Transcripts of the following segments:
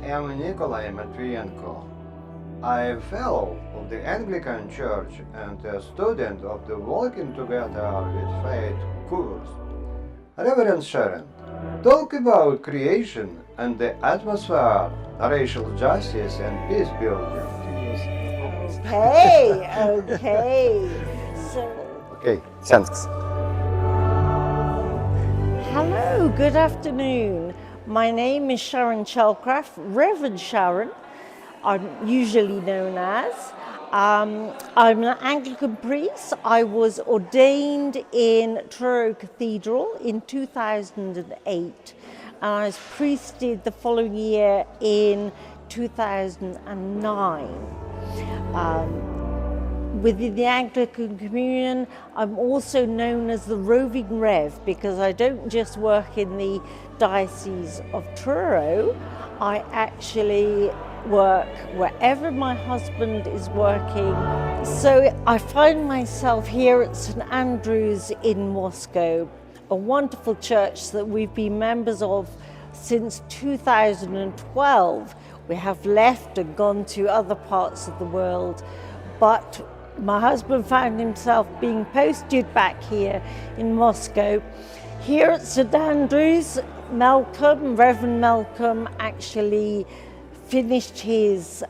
am Nikolai Matvienko. I am fellow of the Anglican Church and a student of the Walking Together with Faith course. Reverend Sharon, talk about creation and the atmosphere, racial justice and peace building. Okay. Okay, thanks. Hello, good afternoon. My name is Sharon Chalcraft, Reverend Sharon, I'm usually known as. I'm an Anglican priest. I was ordained in Truro Cathedral in 2008, and I was priested the following year in 2009. Within the Anglican Communion, I'm also known as the roving Rev because I don't just work in the Diocese of Truro, I actually work wherever my husband is working. So I find myself here at St Andrew's in Moscow, a wonderful church that we've been members of since 2012. We have left and gone to other parts of the world, but my husband found himself being posted back here in Moscow. Here at St Andrew's, Reverend Malcolm actually finished his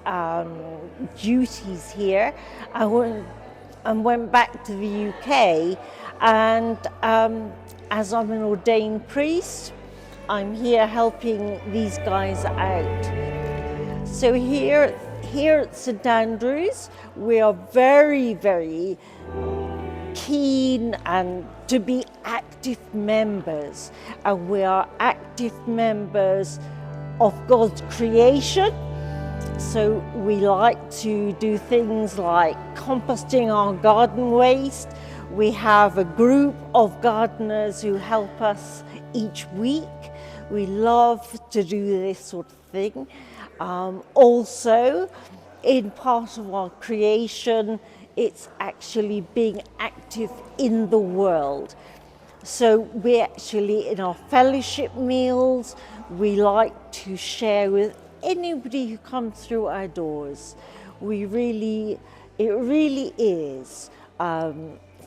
duties here and went back to the UK. And as I'm an ordained priest, I'm here helping these guys out. So here at St Andrew's, we are very, very keen and to be active members, and we are active members of God's creation. So we like to do things like composting our garden waste. We have a group of gardeners who help us each week. We love to do this sort of thing. Also, in part of our creation, it's actually being active in the world. So we actually, in our fellowship meals, we like to share with anybody who comes through our doors. It really is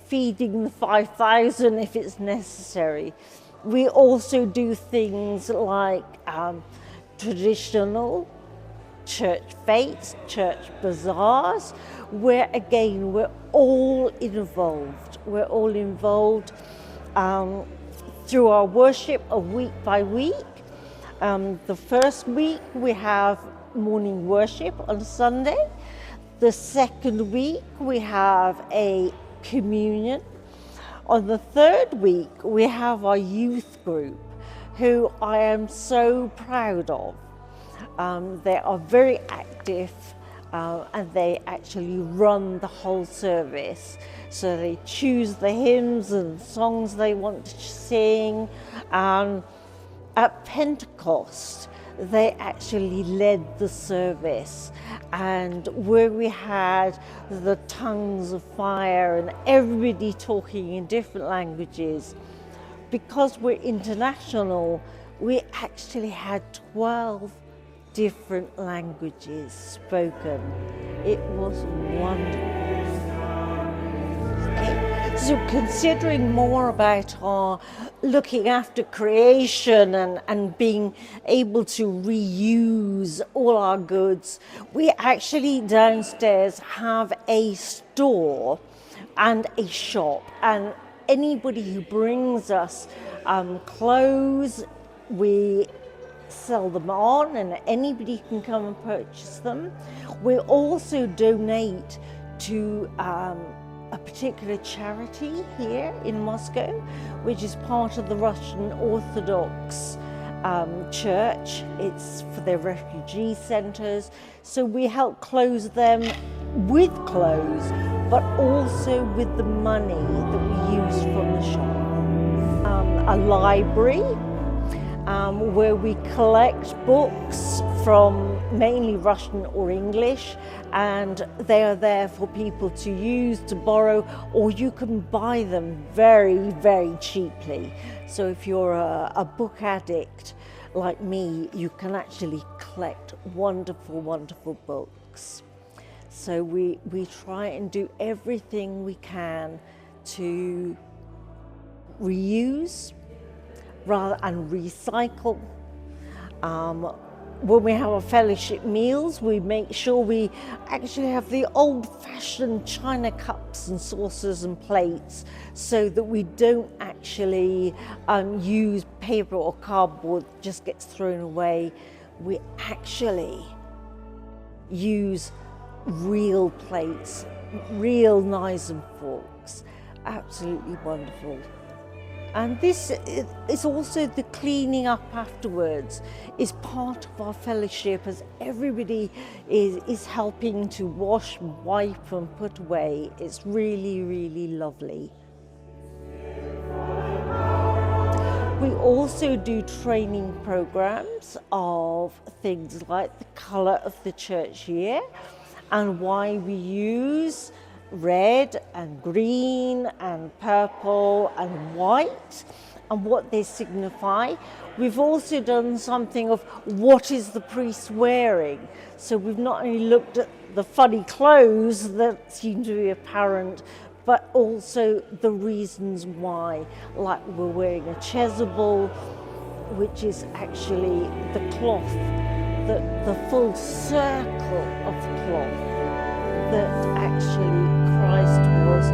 feeding the 5,000 if it's necessary. We also do things like traditional church fetes, church bazaars, where again we're all involved. We're all involved through our worship of week by week. The first week we have morning worship on Sunday. The second week we have a communion. On the third week we have our youth group, who I am so proud of. They are very active and they actually run the whole service. So they choose the hymns and songs they want to sing. At Pentecost, they actually led the service, and where we had the tongues of fire and everybody talking in different languages. Because we're international, we actually had 12 different languages spoken. It was wonderful. Okay. So considering more about our looking after creation and being able to reuse all our goods, we actually downstairs have a store and a shop, and anybody who brings us clothes, we sell them on and anybody can come and purchase them. We also donate to a particular charity here in Moscow, which is part of the Russian Orthodox Church. It's for their refugee centers. So we help clothe them with clothes, but also with the money that we use from the shop. A library where we collect books from mainly Russian or English, and they are there for people to use, to borrow, or you can buy them very, very cheaply. So if you're a book addict like me, you can actually collect wonderful, wonderful books. So we try and do everything we can to reuse rather and recycle. When we have our fellowship meals, we make sure we actually have the old-fashioned china cups and saucers and plates, so that we don't actually use paper or cardboard that just gets thrown away. We actually use real plates, real knives and forks. Absolutely wonderful. And this is also the cleaning up afterwards is part of our fellowship, as everybody is helping to wash, wipe and put away. It's really, really lovely. We also do training programs of things like the colour of the church year and why we use red and green and purple and white and what they signify. We've also done something of what is the priest wearing. So we've not only looked at the funny clothes that seem to be apparent, but also the reasons why. Like we're wearing a chasuble, which is actually the cloth, the full circle of cloth that actually Christ was.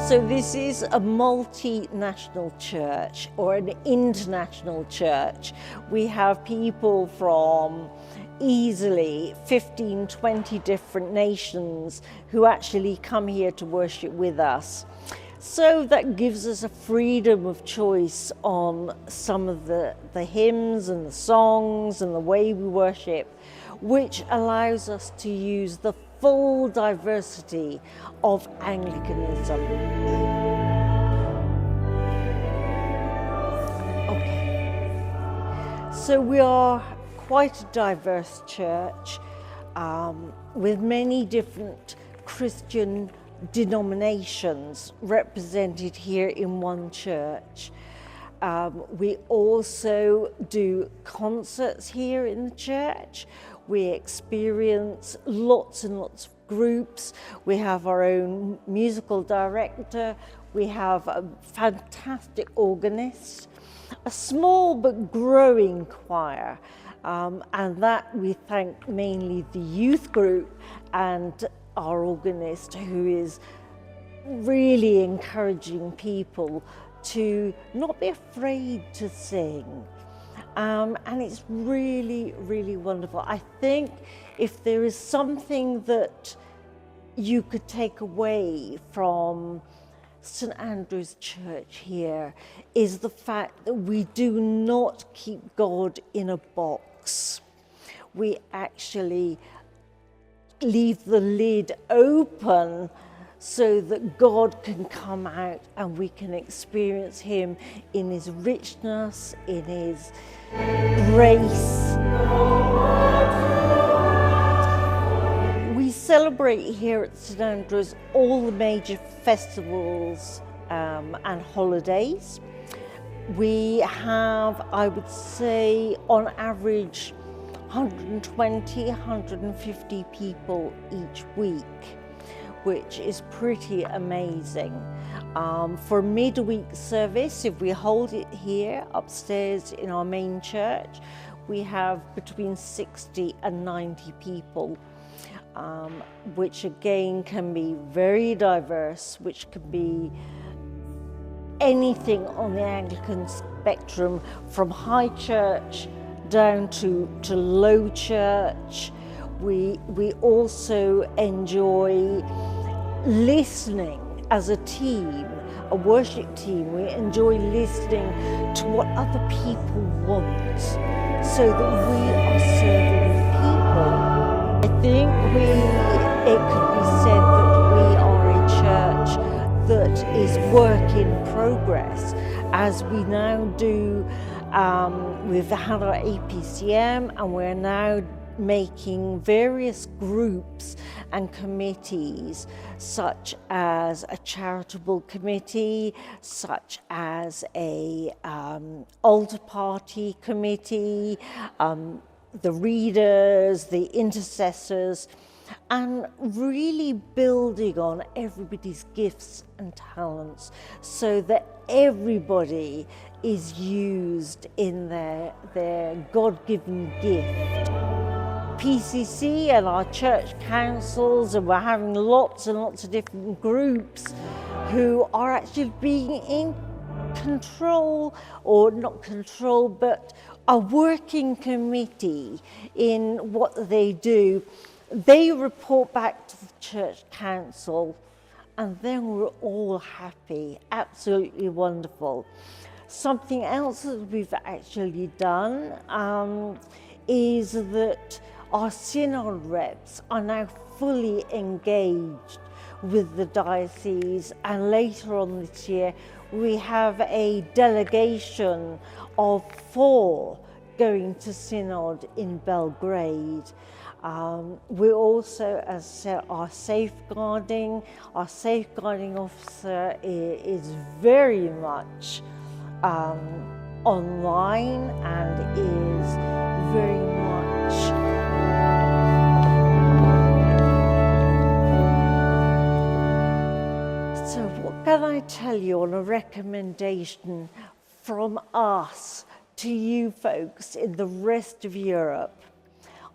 So this is a multinational church or an international church. We have people from easily 15, 20 different nations who actually come here to worship with us. So that gives us a freedom of choice on some of the hymns and the songs and the way we worship, which allows us to use the full diversity of Anglicanism. Okay, so we are quite a diverse church with many different Christian denominations represented here in one church. We also do concerts here in the church. We experience lots and lots of groups. We have our own musical director. We have a fantastic organist, a small but growing choir, and that we thank mainly the youth group and our organist, who is really encouraging people to not be afraid to sing. And it's really, really wonderful. I think if there is something that you could take away from St Andrew's Church here, is the fact that we do not keep God in a box. We actually leave the lid open so that God can come out and we can experience Him in His richness, in His grace. We celebrate here at St Andrew's all the major festivals and holidays. We have, I would say, on average, 120, 150 people each week, which is pretty amazing. For midweek service, if we hold it here upstairs in our main church, we have between 60 and 90 people, which again can be very diverse, which can be anything on the Anglican spectrum, from high church down to low church. We also enjoy listening as a team, a worship team. We enjoy listening to what other people want, so that we are serving people. I think it could be said that we are a church that is work in progress, as we now do. We've had our APCM and we're now making various groups and committees, such as a charitable committee, such as a altar party committee, the readers, the intercessors, and really building on everybody's gifts and talents so that everybody is used in their God-given gift. PCC and our church councils, and we're having lots and lots of different groups who are actually being in control, or not control, but a working committee in what they do. They report back to the church council, and then we're all happy, absolutely wonderful. Something else that we've actually done is that our synod reps are now fully engaged with the diocese, and later on this year we have a delegation of 4 going to synod in Belgrade. We also, as I said, our safeguarding officer is very much online and is very much so what can I tell you on a recommendation from us to you folks in the rest of Europe?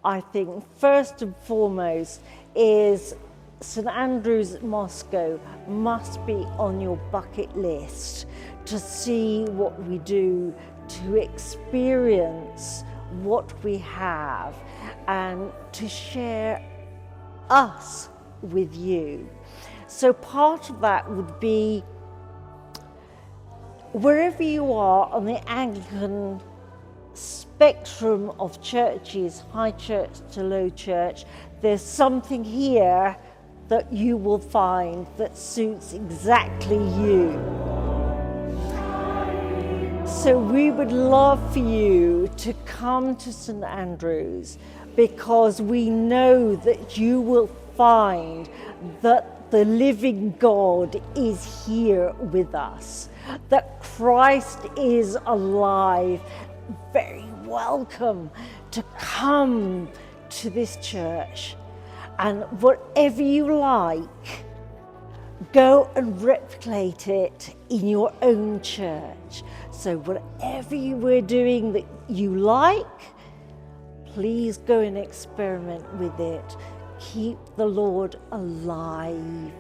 I think first and foremost is St Andrew's at Moscow must be on your bucket list to see what we do, to experience what we have, and to share us with you. So part of that would be wherever you are on the Anglican spectrum of churches, high church to low church, there's something here that you will find that suits exactly you. So we would love for you to come to St Andrew's, because we know that you will find that the living God is here with us, that Christ is alive. Very welcome to come to this church, and whatever you like, go and replicate it in your own church. So whatever you were doing that you like, please go and experiment with it. Keep the Lord alive.